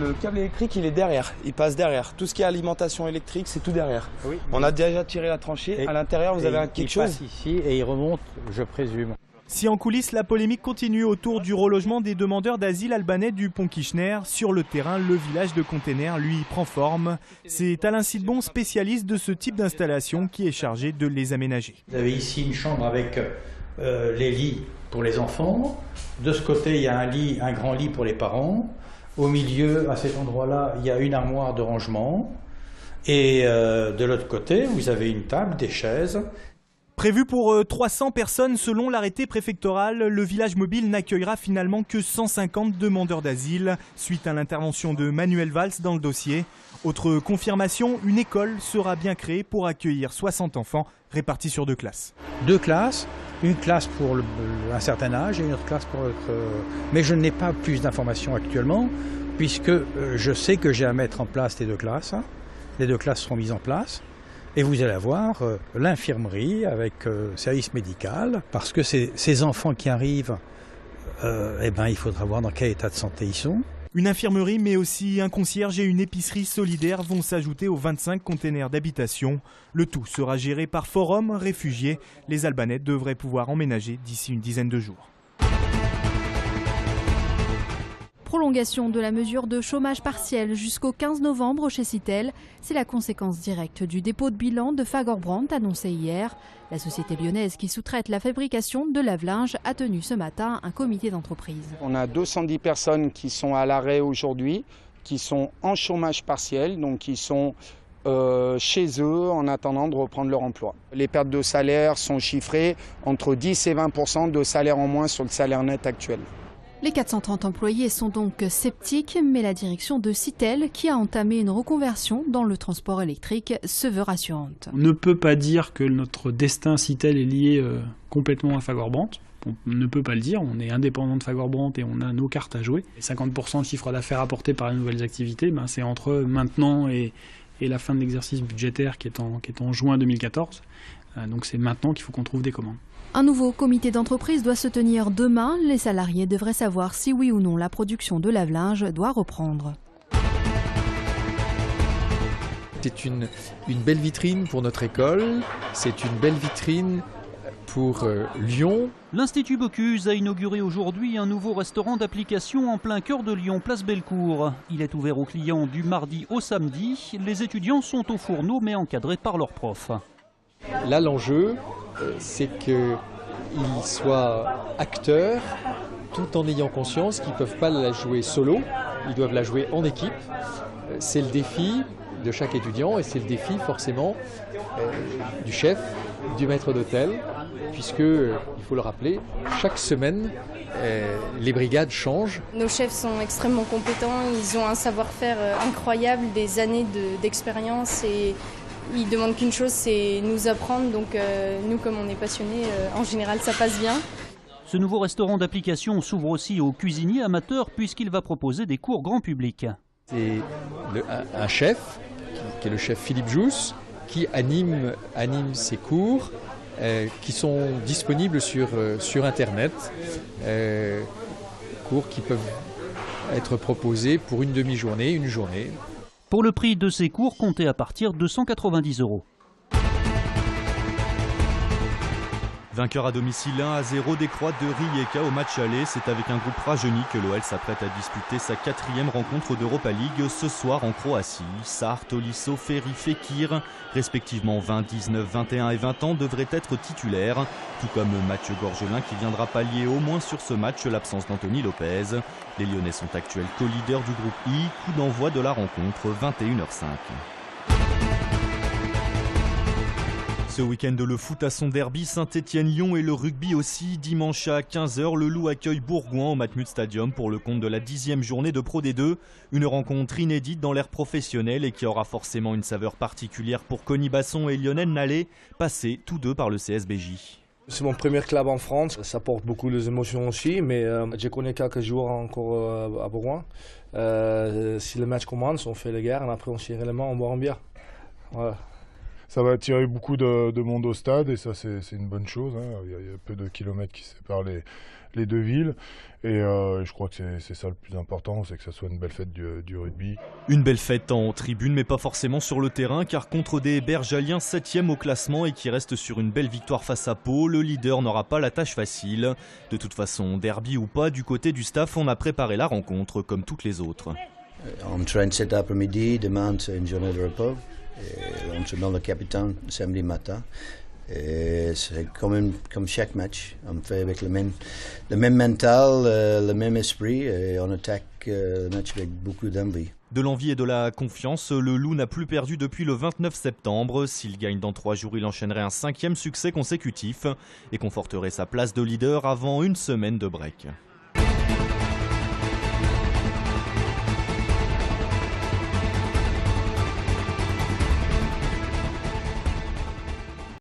le câble électrique, il est derrière, il passe derrière. Tout ce qui est alimentation électrique, c'est tout derrière. Oui. On a déjà tiré la tranchée. À l'intérieur, vous avez quelque chose? Il passe ici et il remonte, je présume. Si en coulisses, la polémique continue autour du relogement des demandeurs d'asile albanais du pont Kirchner, sur le terrain, le village de containers, lui, prend forme. C'est Alain Sidbon, spécialiste de ce type d'installation, qui est chargé de les aménager. Vous avez ici une chambre avec les lits pour les enfants. De ce côté, il y a un grand lit pour les parents. Au milieu, à cet endroit-là, il y a une armoire de rangement. Et de l'autre côté, vous avez une table, des chaises. Prévu pour 300 personnes selon l'arrêté préfectoral, le village mobile n'accueillera finalement que 150 demandeurs d'asile, suite à l'intervention de Manuel Valls dans le dossier. Autre confirmation, une école sera bien créée pour accueillir 60 enfants répartis sur 2 classes. 2 classes, une classe pour un certain âge et une autre classe pour l'autre. Mais je n'ai pas plus d'informations actuellement, puisque je sais que j'ai à mettre en place les 2 classes. Les 2 classes seront mises en place. Et vous allez avoir l'infirmerie avec service médical, parce que ces enfants qui arrivent, il faudra voir dans quel état de santé ils sont. Une infirmerie, mais aussi un concierge et une épicerie solidaire vont s'ajouter aux 25 containers d'habitation. Le tout sera géré par Forum Réfugiés. Les Albanais devraient pouvoir emménager d'ici une dizaine de jours. Prolongation de la mesure de chômage partiel jusqu'au 15 novembre chez Citel. C'est la conséquence directe du dépôt de bilan de Fagorbrandt annoncé hier. La société lyonnaise qui sous-traite la fabrication de lave-linge a tenu ce matin un comité d'entreprise. On a 210 personnes qui sont à l'arrêt aujourd'hui, qui sont en chômage partiel, donc qui sont chez eux en attendant de reprendre leur emploi. Les pertes de salaire sont chiffrées entre 10 et 20% de salaire en moins sur le salaire net actuel. Les 430 employés sont donc sceptiques, mais la direction de Citel, qui a entamé une reconversion dans le transport électrique, se veut rassurante. On ne peut pas dire que notre destin Citel est lié complètement à Fagorbrandt. On ne peut pas le dire, on est indépendant de Fagorbrandt et on a nos cartes à jouer. 50% de chiffre d'affaires apporté par les nouvelles activités, c'est entre maintenant et la fin de l'exercice budgétaire qui est en juin 2014. Donc c'est maintenant qu'il faut qu'on trouve des commandes. Un nouveau comité d'entreprise doit se tenir demain. Les salariés devraient savoir si oui ou non la production de lave-linge doit reprendre. C'est une belle vitrine pour notre école, c'est une belle vitrine pour Lyon. L'Institut Bocuse a inauguré aujourd'hui un nouveau restaurant d'application en plein cœur de Lyon, place Bellecour. Il est ouvert aux clients du mardi au samedi. Les étudiants sont au fourneau mais encadrés par leurs profs. Là, l'enjeu, c'est qu'ils soient acteurs tout en ayant conscience qu'ils ne peuvent pas la jouer solo, ils doivent la jouer en équipe. C'est le défi de chaque étudiant et c'est le défi forcément du chef, du maître d'hôtel, puisque, il faut le rappeler, chaque semaine, les brigades changent. Nos chefs sont extrêmement compétents, ils ont un savoir-faire incroyable, des années d'expérience et ils demandent qu'une chose, c'est nous apprendre. Donc nous, comme on est passionnés, en général, ça passe bien. Ce nouveau restaurant d'application s'ouvre aussi aux cuisiniers amateurs puisqu'il va proposer des cours grand public. C'est un chef, qui est le chef Philippe Jousse, qui anime ces cours qui sont disponibles sur Internet. Cours qui peuvent être proposés pour une demi-journée, une journée. Pour le prix de ces cours, comptez à partir de 190 €. Vainqueur à domicile 1-0 des Croates de Rijeka au match aller. C'est avec un groupe rajeuni que l'OL s'apprête à disputer sa 4e rencontre d'Europa League ce soir en Croatie. Sarr, Tolisso, Ferry, Fekir, respectivement 20, 19, 21 et 20 ans, devraient être titulaires. Tout comme Mathieu Gorgelin qui viendra pallier au moins sur ce match l'absence d'Anthony Lopez. Les Lyonnais sont actuels co-leaders du groupe I. Coup d'envoi de la rencontre 21h05. Ce week-end, le foot à son derby, Saint-Étienne-Lyon et le rugby aussi. Dimanche à 15 h, le Loup accueille Bourgoin au Matmut Stadium pour le compte de la 10e journée de Pro D2. Une rencontre inédite dans l'ère professionnelle et qui aura forcément une saveur particulière pour Conny Basson et Lionel Nallet, passés tous deux par le CSBJ. C'est mon premier club en France, ça porte beaucoup les émotions aussi, mais je connais quelques joueurs encore à Bourgoin. Si le match commence, on fait la guerre et après on serre les mains, on boit un bière. Voilà. ça va attirer beaucoup de monde au stade et ça c'est une bonne chose. Hein. Il y a peu de kilomètres qui séparent les deux villes et je crois que c'est ça le plus important, c'est que ça soit une belle fête du rugby. Une belle fête en tribune mais pas forcément sur le terrain car contre des Bergaliens 7e au classement et qui restent sur une belle victoire face à Pau, le leader n'aura pas la tâche facile. De toute façon, derby ou pas, du côté du staff, on a préparé la rencontre comme toutes les autres. On traîne cet après-midi, demain c'est une journée de repos. Et on se donne le capitaine samedi matin. Et c'est comme chaque match. On fait avec le même mental, le même esprit et on attaque le match avec beaucoup d'envie. De l'envie et de la confiance, le Loup n'a plus perdu depuis le 29 septembre. S'il gagne dans 3 jours, il enchaînerait un 5e succès consécutif et conforterait sa place de leader avant une semaine de break.